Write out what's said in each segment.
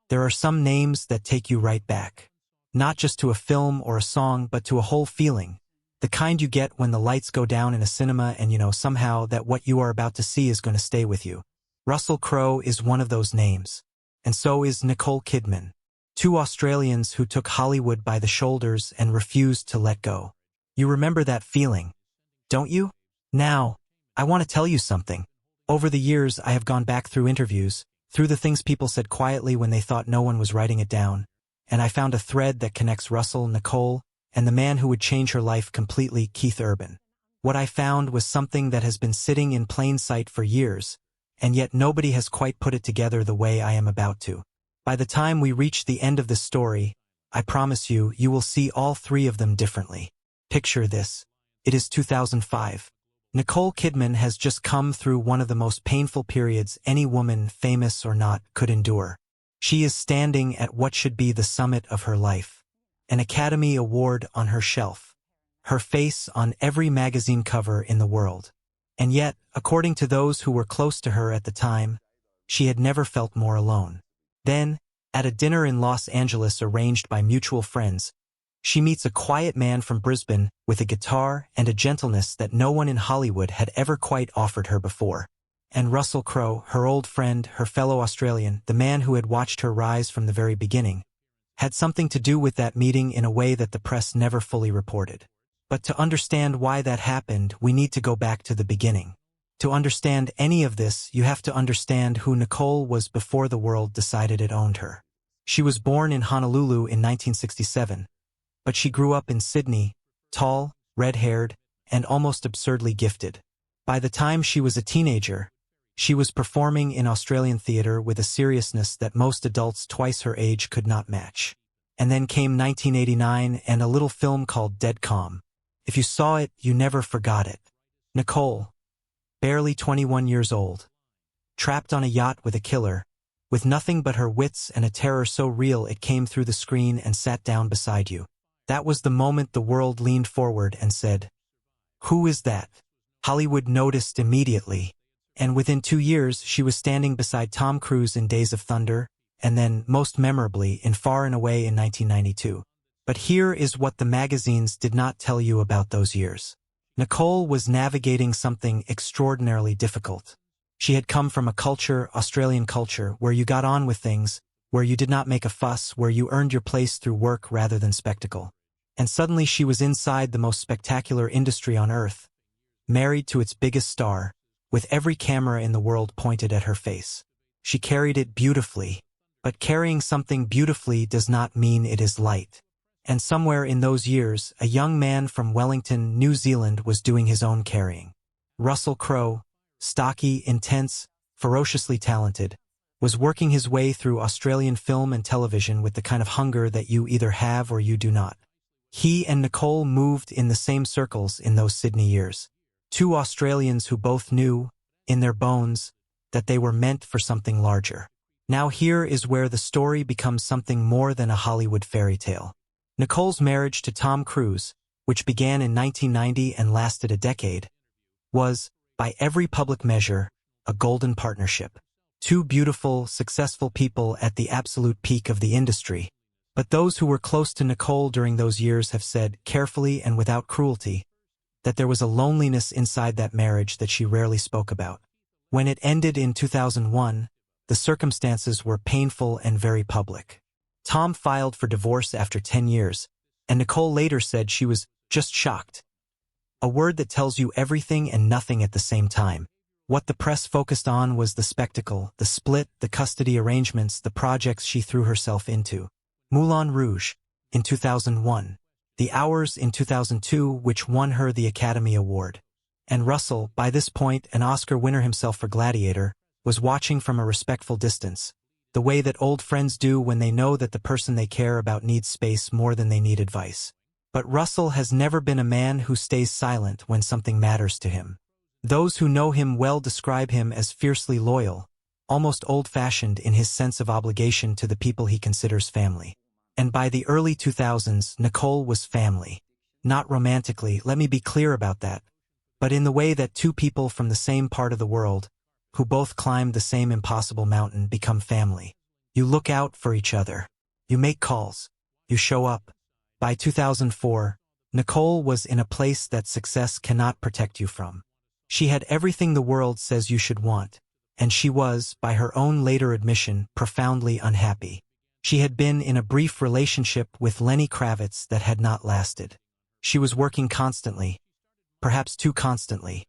There are some names that take you right back. Not just to a film or a song, but to a whole feeling. The kind you get when the lights go down in a cinema and you know somehow that what you are about to see is going to stay with you. Russell Crowe is one of those names. And so is Nicole Kidman. Two Australians who took Hollywood by the shoulders and refused to let go. You remember that feeling, don't you? Now, I want to tell you something. Over the years, I have gone back through interviews, through the things people said quietly when they thought no one was writing it down, and I found a thread that connects Russell, Nicole, and the man who would change her life completely, Keith Urban. What I found was something that has been sitting in plain sight for years, and yet nobody has quite put it together the way I am about to. By the time we reach the end of this story, I promise you, you will see all three of them differently. Picture this. It is 2005. Nicole Kidman has just come through one of the most painful periods any woman, famous or not, could endure. She is standing at what should be the summit of her life. An Academy Award on her shelf. Her face on every magazine cover in the world. And yet, according to those who were close to her at the time, she had never felt more alone. Then, at a dinner in Los Angeles arranged by mutual friends, she meets a quiet man from Brisbane with a guitar and a gentleness that no one in Hollywood had ever quite offered her before. And Russell Crowe, her old friend, her fellow Australian, the man who had watched her rise from the very beginning, had something to do with that meeting in a way that the press never fully reported. But to understand why that happened, we need to go back to the beginning. To understand any of this, you have to understand who Nicole was before the world decided it owned her. She was born in Honolulu in 1967, but she grew up in Sydney, tall, red-haired, and almost absurdly gifted. By the time she was a teenager, she was performing in Australian theatre with a seriousness that most adults twice her age could not match. And then came 1989 and a little film called Dead Calm. If you saw it, you never forgot it. Nicole, barely 21 years old, trapped on a yacht with a killer, with nothing but her wits and a terror so real it came through the screen and sat down beside you. That was the moment the world leaned forward and said, "Who is that?" Hollywood noticed immediately, and within 2 years she was standing beside Tom Cruise in Days of Thunder, and then, most memorably, in Far and Away in 1992. But here is what the magazines did not tell you about those years. Nicole was navigating something extraordinarily difficult. She had come from a culture, Australian culture, where you got on with things, where you did not make a fuss, where you earned your place through work rather than spectacle. And suddenly she was inside the most spectacular industry on earth, married to its biggest star, with every camera in the world pointed at her face. She carried it beautifully, but carrying something beautifully does not mean it is light. And somewhere in those years, a young man from Wellington, New Zealand was doing his own carrying. Russell Crowe, stocky, intense, ferociously talented, was working his way through Australian film and television with the kind of hunger that you either have or you do not. He and Nicole moved in the same circles in those Sydney years. Two Australians who both knew, in their bones, that they were meant for something larger. Now here is where the story becomes something more than a Hollywood fairy tale. Nicole's marriage to Tom Cruise, which began in 1990 and lasted a decade, was, by every public measure, a golden partnership. Two beautiful, successful people at the absolute peak of the industry. But those who were close to Nicole during those years have said, carefully and without cruelty, that there was a loneliness inside that marriage that she rarely spoke about. When it ended in 2001, the circumstances were painful and very public. Tom filed for divorce after 10 years, and Nicole later said she was just shocked. A word that tells you everything and nothing at the same time. What the press focused on was the spectacle, the split, the custody arrangements, the projects she threw herself into. Moulin Rouge, in 2001. The Hours in 2002, which won her the Academy Award. And Russell, by this point an Oscar winner himself for Gladiator, was watching from a respectful distance, the way that old friends do when they know that the person they care about needs space more than they need advice. But Russell has never been a man who stays silent when something matters to him. Those who know him well describe him as fiercely loyal, almost old-fashioned in his sense of obligation to the people he considers family. And by the early 2000s, Nicole was family. Not romantically, let me be clear about that, but in the way that two people from the same part of the world, who both climbed the same impossible mountain, become family. You look out for each other. You make calls. You show up. By 2004, Nicole was in a place that success cannot protect you from. She had everything the world says you should want, and she was, by her own later admission, profoundly unhappy. She had been in a brief relationship with Lenny Kravitz that had not lasted. She was working constantly, perhaps too constantly,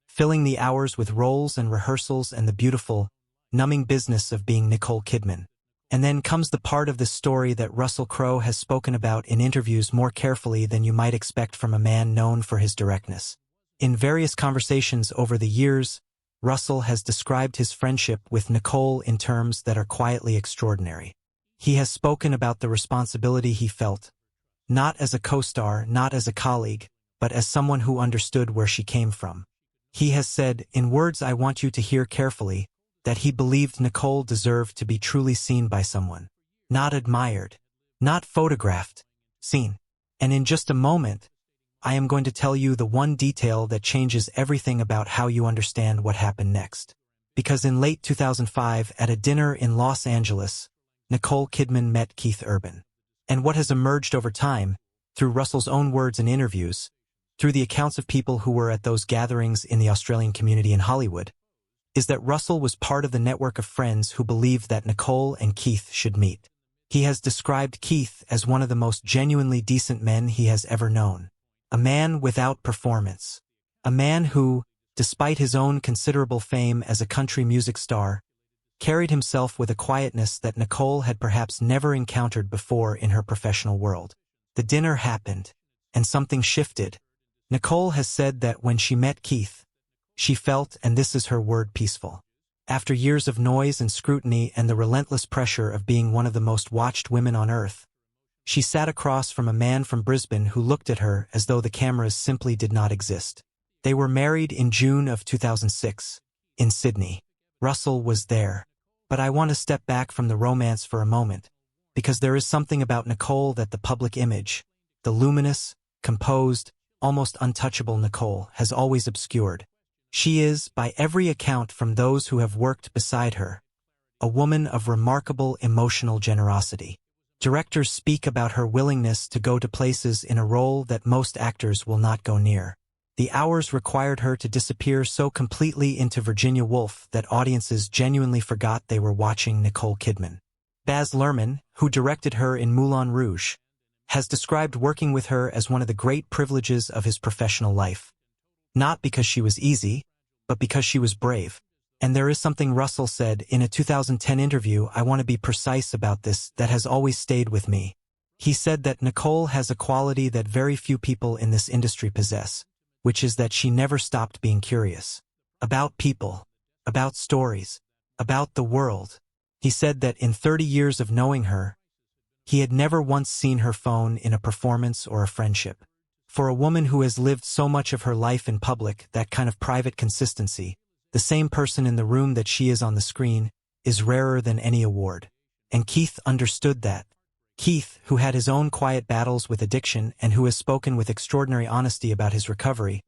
filling the hours with roles and rehearsals and the beautiful, numbing business of being Nicole Kidman. And then comes the part of the story that Russell Crowe has spoken about in interviews more carefully than you might expect from a man known for his directness. In various conversations over the years, Russell has described his friendship with Nicole in terms that are quietly extraordinary. He has spoken about the responsibility he felt, not as a co-star, not as a colleague, but as someone who understood where she came from. He has said, in words I want you to hear carefully, that he believed Nicole deserved to be truly seen by someone. Not admired, not photographed, seen. And in just a moment, I am going to tell you the one detail that changes everything about how you understand what happened next. Because in late 2005, at a dinner in Los Angeles, Nicole Kidman met Keith Urban. And what has emerged over time, through Russell's own words and interviews, through the accounts of people who were at those gatherings in the Australian community in Hollywood, is that Russell was part of the network of friends who believed that Nicole and Keith should meet. He has described Keith as one of the most genuinely decent men he has ever known. A man without performance. A man who, despite his own considerable fame as a country music star, carried himself with a quietness that Nicole had perhaps never encountered before in her professional world. The dinner happened, and something shifted. Nicole has said that when she met Keith, she felt, and this is her word, peaceful. After years of noise and scrutiny and the relentless pressure of being one of the most watched women on earth, she sat across from a man from Brisbane who looked at her as though the cameras simply did not exist. They were married in June of 2006, in Sydney. Russell was there. But I want to step back from the romance for a moment, because there is something about Nicole that the public image, the luminous, composed, almost untouchable Nicole, has always obscured. She is, by every account from those who have worked beside her, a woman of remarkable emotional generosity. Directors speak about her willingness to go to places in a role that most actors will not go near. The hours required her to disappear so completely into Virginia Woolf that audiences genuinely forgot they were watching Nicole Kidman. Baz Luhrmann, who directed her in Moulin Rouge, has described working with her as one of the great privileges of his professional life. Not because she was easy, but because she was brave. And there is something Russell said in a 2010 interview, I want to be precise about this, that has always stayed with me. He said that Nicole has a quality that very few people in this industry possess, which is that she never stopped being curious. About people, about stories, about the world. He said that in 30 years of knowing her, he had never once seen her phone in a performance or a friendship. For a woman who has lived so much of her life in public, that kind of private consistency, the same person in the room that she is on the screen, is rarer than any award. And Keith understood that. Keith, who had his own quiet battles with addiction and who has spoken with extraordinary honesty about his recovery,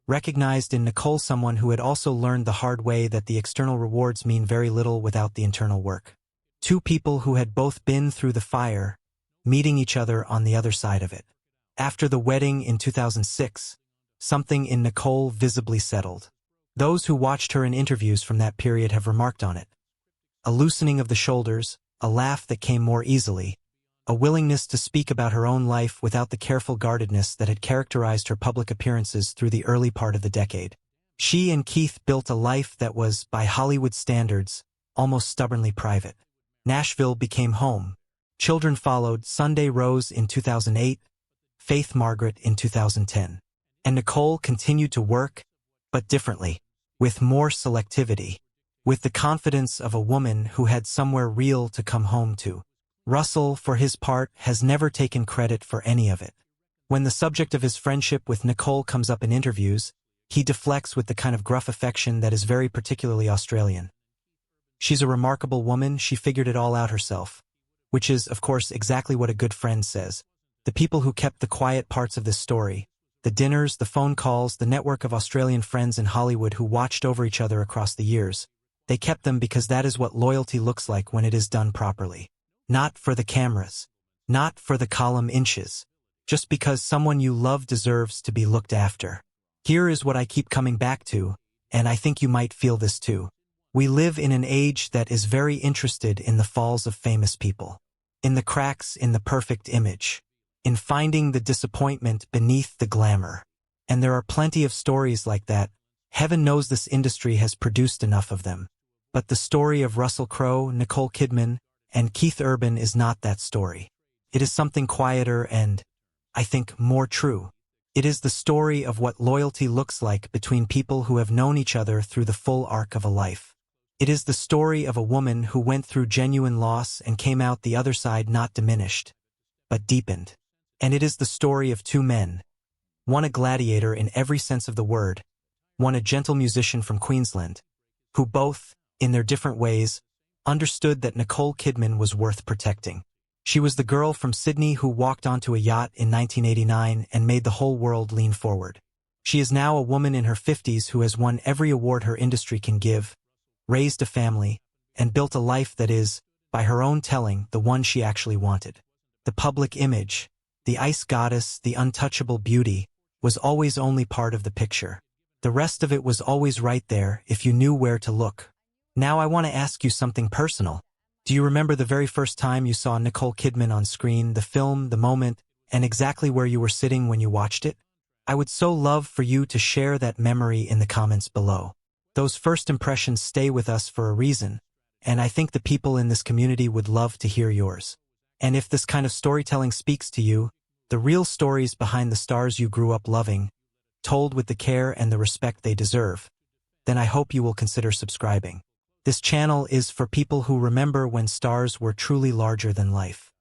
recognized in Nicole someone who had also learned the hard way that the external rewards mean very little without the internal work. Two people who had both been through the fire, meeting each other on the other side of it. After the wedding in 2006, something in Nicole visibly settled. Those who watched her in interviews from that period have remarked on it. A loosening of the shoulders, a laugh that came more easily, a willingness to speak about her own life without the careful guardedness that had characterized her public appearances through the early part of the decade. She and Keith built a life that was, by Hollywood standards, almost stubbornly private. Nashville became home. Children followed. Sunday Rose in 2008, Faith Margaret in 2010. And Nicole continued to work, but differently, with more selectivity, with the confidence of a woman who had somewhere real to come home to. Russell, for his part, has never taken credit for any of it. When the subject of his friendship with Nicole comes up in interviews, he deflects with the kind of gruff affection that is very particularly Australian. She's a remarkable woman, she figured it all out herself. Which is, of course, exactly what a good friend says. The people who kept the quiet parts of this story, the dinners, the phone calls, the network of Australian friends in Hollywood who watched over each other across the years, They kept them because that is what loyalty looks like when it is done properly. Not for the cameras. Not for the column inches. Just because someone you love deserves to be looked after. Here is what I keep coming back to, and I think you might feel this too. We live in an age that is very interested in the falls of famous people. In the cracks in the perfect image. In finding the disappointment beneath the glamour. And there are plenty of stories like that. Heaven knows this industry has produced enough of them. But the story of Russell Crowe, Nicole Kidman, and Keith Urban is not that story. It is something quieter and, I think, more true. It is the story of what loyalty looks like between people who have known each other through the full arc of a life. It is the story of a woman who went through genuine loss and came out the other side not diminished, but deepened. And it is the story of two men. One a gladiator in every sense of the word, one a gentle musician from Queensland, who both, in their different ways, understood that Nicole Kidman was worth protecting. She was the girl from Sydney who walked onto a yacht in 1989 and made the whole world lean forward. She is now a woman in her 50s who has won every award her industry can give, raised a family, and built a life that is, by her own telling, the one she actually wanted. The public image, the ice goddess, the untouchable beauty, was always only part of the picture. The rest of it was always right there if you knew where to look. Now I want to ask you something personal. Do you remember the very first time you saw Nicole Kidman on screen, the film, the moment, and exactly where you were sitting when you watched it? I would so love for you to share that memory in the comments below. Those first impressions stay with us for a reason, and I think the people in this community would love to hear yours. And if this kind of storytelling speaks to you, the real stories behind the stars you grew up loving, told with the care and the respect they deserve, then I hope you will consider subscribing. This channel is for people who remember when stars were truly larger than life.